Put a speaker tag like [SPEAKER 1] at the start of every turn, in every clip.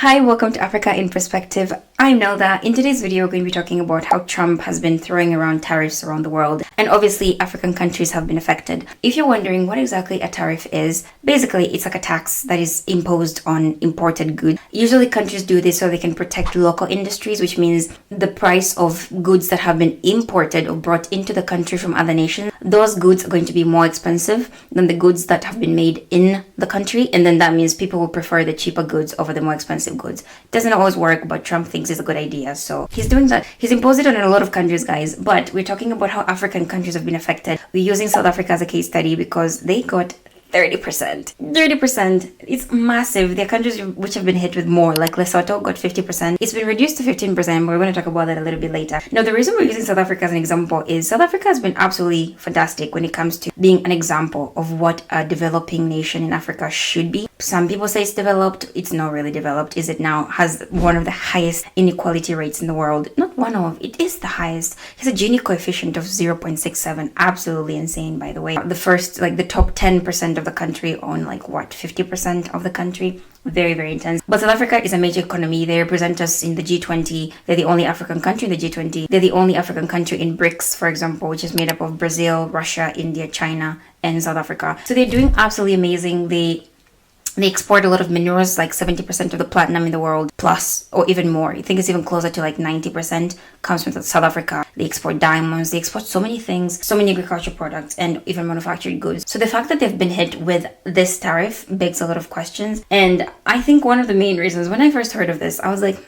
[SPEAKER 1] Hi, welcome to Africa in Perspective. I'm Nelda. In today's video, we're going to be talking about how Trump has been throwing around tariffs around the world, and obviously African countries have been affected. If you're wondering what exactly a tariff is, basically it's like a tax that is imposed on imported goods. Usually countries do this so they can protect local industries, which means the price of goods that have been imported or brought into the country from other nations, those goods are going to be more expensive than the goods that have been made in the country, and then that means people will prefer the cheaper goods over the more expensive goods. It doesn't always work, but Trump thinks it's a good idea, so he's doing that. He's imposed it on a lot of countries, guys, but we're talking about how African countries have been affected. We're using South Africa as a case study because they got 30%. 30%. It's massive. There are countries which have been hit with more, like Lesotho got 50%. It's been reduced to 15%, but we're going to talk about that a little bit later. Now, the reason we're using South Africa as an example is South Africa has been absolutely fantastic when it comes to being an example of what a developing nation in Africa should be. Some people say it's developed. It's not really developed, is it now? Has one of the highest inequality rates in the world. Not one of, it is the highest. It has a Gini coefficient of 0.67. Absolutely insane, by the way. The top 10% of the country own 50% of the country. Very, very intense. But South Africa is a major economy. They represent us in the G20. They're the only African country in the G20. They're the only African country in BRICS, for example, which is made up of Brazil, Russia, India, China, and South Africa. So they're doing absolutely amazing. They export a lot of minerals, like 70% of the platinum in the world, plus, or even more. I think it's even closer to 90% comes from South Africa. They export diamonds, they export so many things, so many agricultural products, and even manufactured goods. So the fact that they've been hit with this tariff begs a lot of questions. And I think one of the main reasons, when I first heard of this, I was like,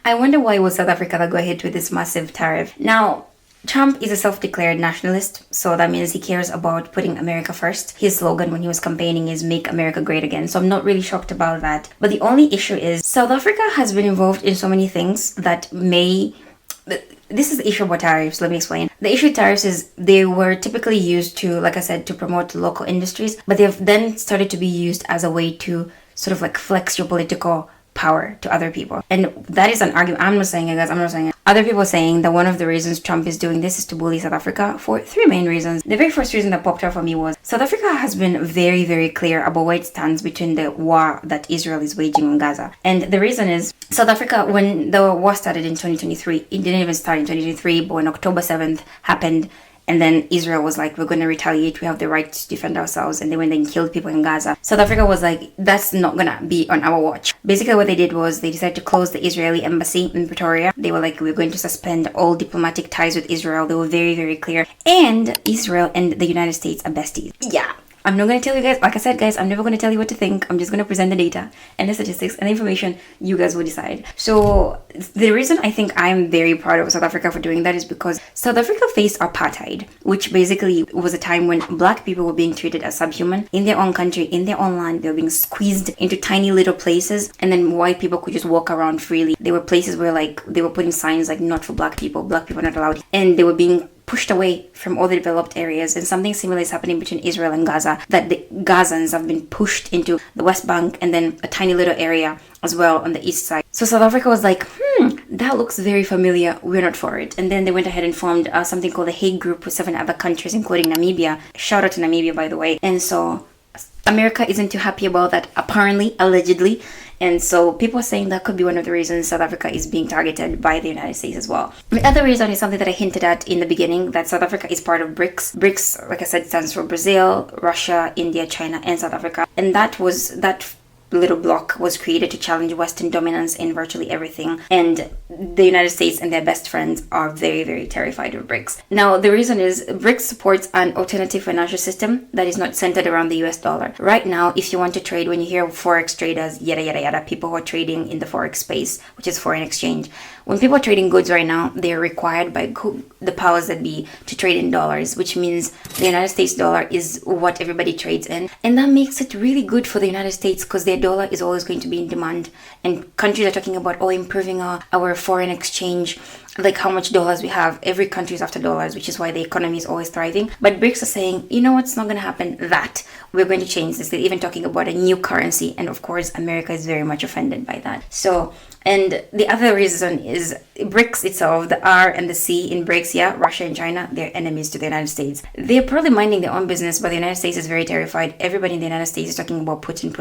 [SPEAKER 1] I wonder why was South Africa that got hit with this massive tariff. Now, Trump is a self-declared nationalist, so that means he cares about putting America first. His slogan when he was campaigning is "Make America Great Again," so I'm not really shocked about that. But the only issue is South Africa has been involved in so many things that may... This is the issue about tariffs. Let me explain. The issue with tariffs is they were typically used to, like I said, to promote local industries, but they've then started to be used as a way to sort of flex your political power to other people. And that is an argument. I'm not saying it, guys. I'm not saying it. Other people are saying that one of the reasons Trump is doing this is to bully South Africa for three main reasons. The very first reason that popped out for me was South Africa has been very, very clear about where it stands between the war that Israel is waging on Gaza. And the reason is South Africa, when the war started in 2023, it didn't even start in 2023, but when October 7th happened, and then Israel was like, we're going to retaliate. We have the right to defend ourselves. And they went and killed people in Gaza. South Africa was like, that's not going to be on our watch. Basically, what they did was they decided to close the Israeli embassy in Pretoria. They were like, we're going to suspend all diplomatic ties with Israel. They were very, very clear. And Israel and the United States are besties. Yeah. I'm not going to tell you guys, like I said, guys, I'm never going to tell you what to think. I'm just going to present the data and the statistics and the information. You guys will decide. So the reason I think I'm very proud of South Africa for doing that is because South Africa faced apartheid, which basically was a time when black people were being treated as subhuman in their own country, in their own land. They were being squeezed into tiny little places, and then white people could just walk around freely. There were places where they were putting signs like not for black people are not allowed, and they were being pushed away from all the developed areas. And something similar is happening between Israel and Gaza, that the Gazans have been pushed into the West Bank and then a tiny little area as well on the east side. So South Africa was like, that looks very familiar, we're not for it. And then they went ahead and formed something called the Hague Group with 7 other countries, including Namibia. Shout out to Namibia, by the way. And so America isn't too happy about that, apparently, allegedly. And so people are saying that could be one of the reasons South Africa is being targeted by the United States as well. The other reason is something that I hinted at in the beginning, that South Africa is part of BRICS. BRICS, like I said, stands for Brazil, Russia, India, China, and South Africa. And that little bloc was created to challenge Western dominance in virtually everything. And the United States and their best friends are very, very terrified of BRICS. Now, the reason is BRICS supports an alternative financial system that is not centered around the US dollar. Right now, if you want to trade, when you hear Forex traders, yada, yada, yada, people who are trading in the Forex space, which is foreign exchange, when people are trading goods right now, they are required by the powers that be to trade in dollars, which means the United States dollar is what everybody trades in. And that makes it really good for the United States because their dollar is always going to be in demand. And countries are talking about, improving our foreign exchange, like how much dollars we have. Every country is after dollars, which is why the economy is always thriving. But BRICS are saying, you know what's not going to happen? That we're going to change this. They're even talking about a new currency. And of course, America is very much offended by that. So, and the other reason is BRICS itself, the R and the C in BRICS, yeah, Russia and China, they're enemies to the United States. They're probably minding their own business, but the United States is very terrified. Everybody in the United States is talking about Putin.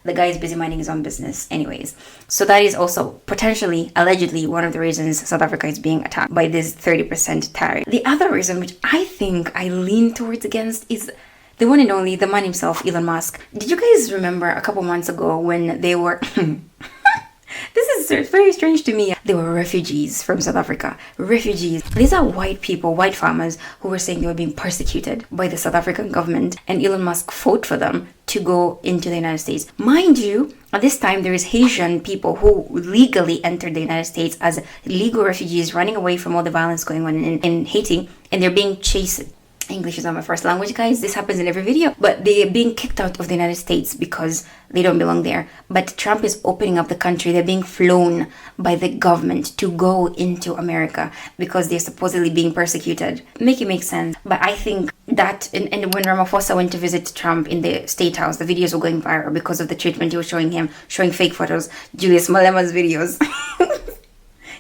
[SPEAKER 1] The guy is busy minding his own business anyways. So that is also potentially, allegedly, one of the reasons South Africa is being attacked by this 30% tariff. The other reason, which I think I lean towards against, is the one and only, the man himself, Elon Musk. Did you guys remember a couple months ago when they were... This is very strange to me. They were refugees from South Africa. Refugees. These are white people, white farmers, who were saying they were being persecuted by the South African government, and Elon Musk fought for them to go into the United States. Mind you, at this time, there is Haitian people who legally entered the United States as legal refugees, running away from all the violence going on in Haiti, and they're being chased. English is not my first language, guys. This happens in every video. But they're being kicked out of the United States because they don't belong there. But Trump is opening up the country. They're being flown by the government to go into America because they're supposedly being persecuted. Make it make sense. But I think that, and when Ramaphosa went to visit Trump in the State House, the videos were going viral because of the treatment he was showing him, showing fake photos, Julius Malema's videos.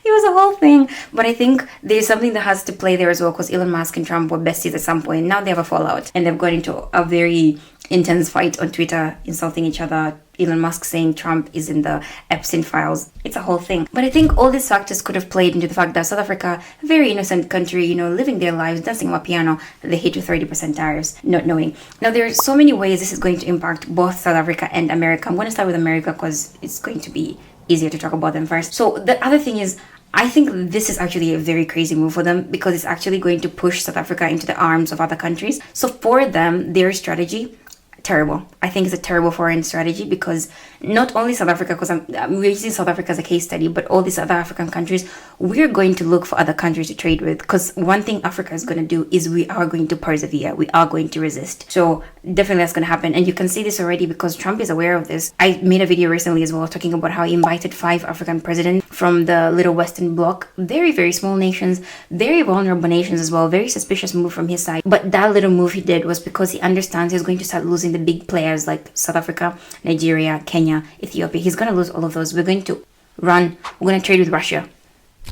[SPEAKER 1] It was a whole thing, but I think there's something that has to play there as well, because Elon Musk and Trump were besties at some point. Now they have a fallout, and they've got into a very intense fight on Twitter, insulting each other. Elon Musk saying Trump is in the Epstein files. It's a whole thing. But I think all these factors could have played into the fact that South Africa, a very innocent country, you know, living their lives, dancing on a piano, they hit with 30% tariffs, not knowing. Now, there are so many ways this is going to impact both South Africa and America. I'm going to start with America because it's going to be easier to talk about them first. So the other thing is, I think this is actually a very crazy move for them, because it's actually going to push South Africa into the arms of other countries. So for them, their strategy, terrible. I think it's a terrible foreign strategy, because not only South Africa, because we're using South Africa as a case study, but all these other African countries, we're going to look for other countries to trade with, because one thing Africa is going to do is we are going to persevere. We are going to resist. So definitely that's going to happen. And you can see this already because Trump is aware of this. I made a video recently as well talking about how he invited 5 African presidents from the little Western bloc, very, very small nations, very vulnerable nations as well, very suspicious move from his side. But that little move he did was because he understands he's going to start losing the big players like South Africa, Nigeria, Kenya, Ethiopia. He's going to lose all of those. We're going to trade with Russia.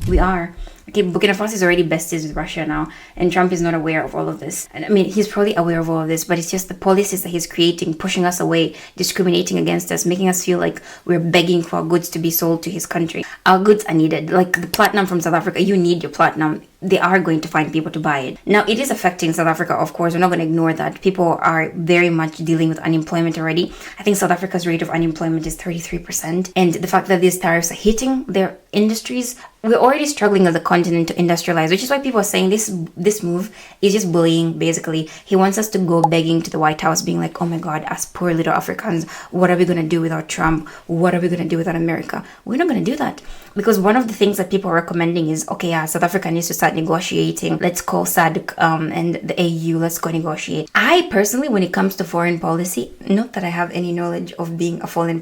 [SPEAKER 1] We are. Okay, Burkina Faso is already besties with Russia now, and Trump is not aware of all of this. And I mean, he's probably aware of all of this, but it's just the policies that he's creating, pushing us away, discriminating against us, making us feel like we're begging for our goods to be sold to his country. Our goods are needed. Like the platinum from South Africa, you need your platinum. They are going to find people to buy it. Now, it is affecting South Africa, of course. We're not going to ignore that. People are very much dealing with unemployment already. I think South Africa's rate of unemployment is 33%. And the fact that these tariffs are hitting their industries, we're already struggling as a continent to industrialize, which is why people are saying this move is just bullying, basically. He wants us to go begging to the White House, being like, oh my God, as poor little Africans, what are we going to do without Trump? What are we going to do without America? We're not going to do that. Because one of the things that people are recommending is, okay, yeah, South Africa needs to start negotiating. Let's call SADC and the AU, let's go negotiate. I personally, when it comes to foreign policy, not that I have any knowledge of being a foreign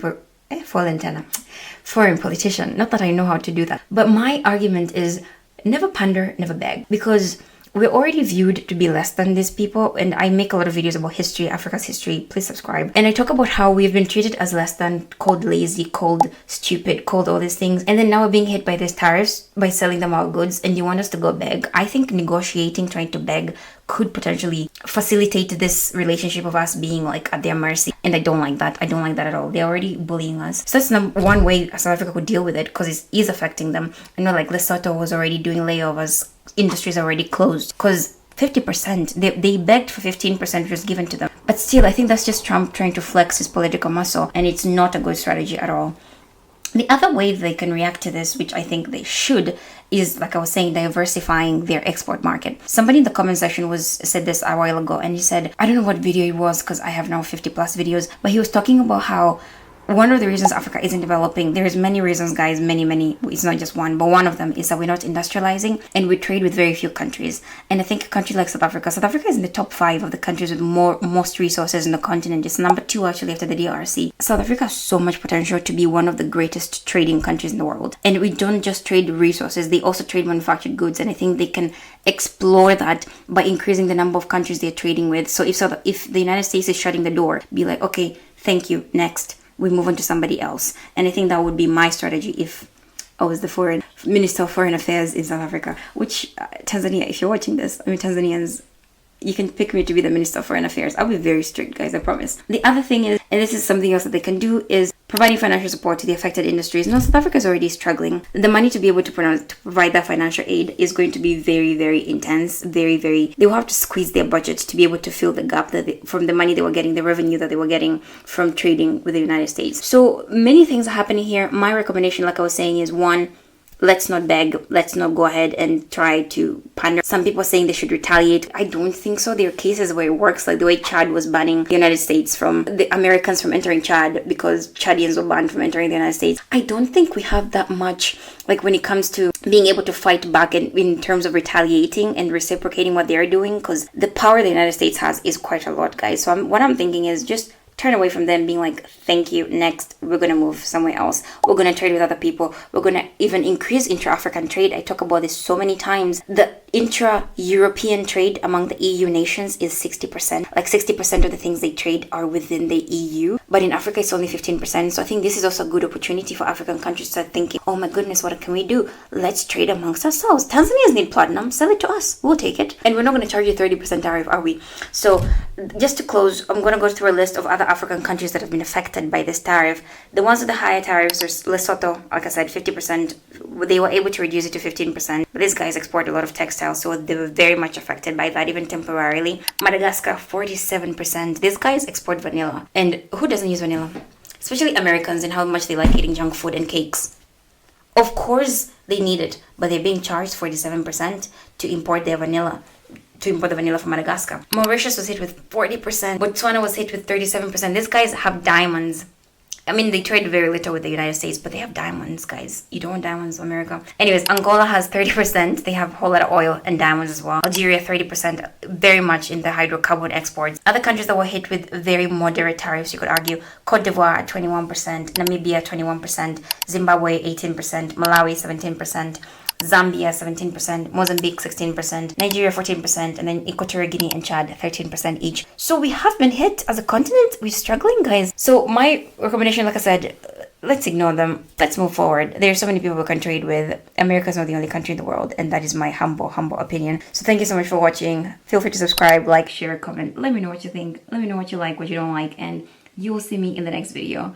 [SPEAKER 1] politician, not that I know how to do that. But my argument is never pander, never beg. Because we're already viewed to be less than these people, and I make a lot of videos about history, Africa's history. Please subscribe. And I talk about how we've been treated as less than, called lazy, called stupid, called all these things, and then now we're being hit by these tariffs by selling them our goods, and you want us to go beg. I think negotiating, trying to beg, could potentially facilitate this relationship of us being like at their mercy, and I don't like that. I don't like that at all. They're already bullying us. So that's one way South Africa could deal with it, because it is affecting them. I know like Lesotho was already doing layovers. Industries are already closed because 50%, they begged for 15%, which was given to them. But still, I think that's just Trump trying to flex his political muscle, and it's not a good strategy at all. The other way they can react to this, which I think they should, is, like I was saying, diversifying their export market. Somebody in the comment section said this a while ago, and he said, I don't know what video it was because I have now 50 plus videos, but he was talking about how one of the reasons Africa isn't developing, there's many reasons, guys, many, it's not just one, but one of them is that we're not industrializing and we trade with very few countries. And I think a country like South Africa is in the top 5 of the countries with most resources in the continent. It's number 2 actually after the DRC. South Africa has so much potential to be one of the greatest trading countries in the world. And we don't just trade resources, they also trade manufactured goods, and I think they can explore that by increasing the number of countries they're trading with. So if the United States is shutting the door, be like, okay, thank you, next. We move on to somebody else. And I think that would be my strategy if I was the Minister of Foreign Affairs in South Africa. Which, Tanzania, if you're watching this, Tanzanians, you can pick me to be the Minister of Foreign Affairs. I'll be very strict, guys, I promise. The other thing is, and this is something else that they can do, is providing financial support to the affected industries. Now, South Africa is already struggling. The money to be able to provide that financial aid is going to be very intense. They will have to squeeze their budget to be able to fill the gap from the money they were getting, the revenue that they were getting from trading with the United States. So many things are happening here. My recommendation, like I was saying, is 1, let's not beg. Let's not go ahead and try to pander. Some people are saying they should retaliate. I don't think so. There are cases where it works, like the way Chad was banning the United States from the Americans from entering Chad because Chadians were banned from entering the United States. I don't think we have that much, like when it comes to being able to fight back in terms of retaliating and reciprocating what they're doing, because the power the United States has is quite a lot, guys. So what I'm thinking is just turn away from them being like, thank you, next, we're going to move somewhere else. We're going to trade with other people. We're going to even increase intra-African trade. I talk about this so many times. The intra-European trade among the EU nations is 60%. Like 60% of the things they trade are within the EU. But in Africa, it's only 15%. So I think this is also a good opportunity for African countries to start thinking, oh my goodness, what can we do? Let's trade amongst ourselves. Tanzanians need platinum. Sell it to us. We'll take it. And we're not going to charge you 30% tariff, are we? So just to close, I'm going to go through a list of other African countries that have been affected by this tariff. The ones with the higher tariffs are Lesotho, like I said, 50%. They were able to reduce it to 15%. But these guys export a lot of textiles, so they were very much affected by that, even temporarily. Madagascar, 47%. These guys export vanilla. And who doesn't use vanilla? Especially Americans, and how much they like eating junk food and cakes. Of course they need it, but they're being charged 47% to import their vanilla. To import the vanilla from Madagascar. Mauritius was hit with 40%. Botswana was hit with 37%. These guys have diamonds. I mean, they trade very little with the United States, but they have diamonds, guys. You don't want diamonds, America. Anyways, Angola has 30%. They have a whole lot of oil and diamonds as well. Algeria, 30%, very much in the hydrocarbon exports. Other countries that were hit with very moderate tariffs, you could argue, Cote d'Ivoire at 21%, Namibia 21%, Zimbabwe 18%, Malawi 17%, Zambia 17%, Mozambique 16%, Nigeria 14%, and then Equatorial Guinea and Chad 13% each. So we have been hit as a continent. We're struggling, guys. So my recommendation, like I said, let's ignore them. Let's move forward. There are so many people we can trade with. America's not the only country in the world, and that is my humble opinion. So thank you so much for watching. Feel free to subscribe, like, share, comment. Let me know what you think. Let me know what you like, what you don't like, and you will see me in the next video.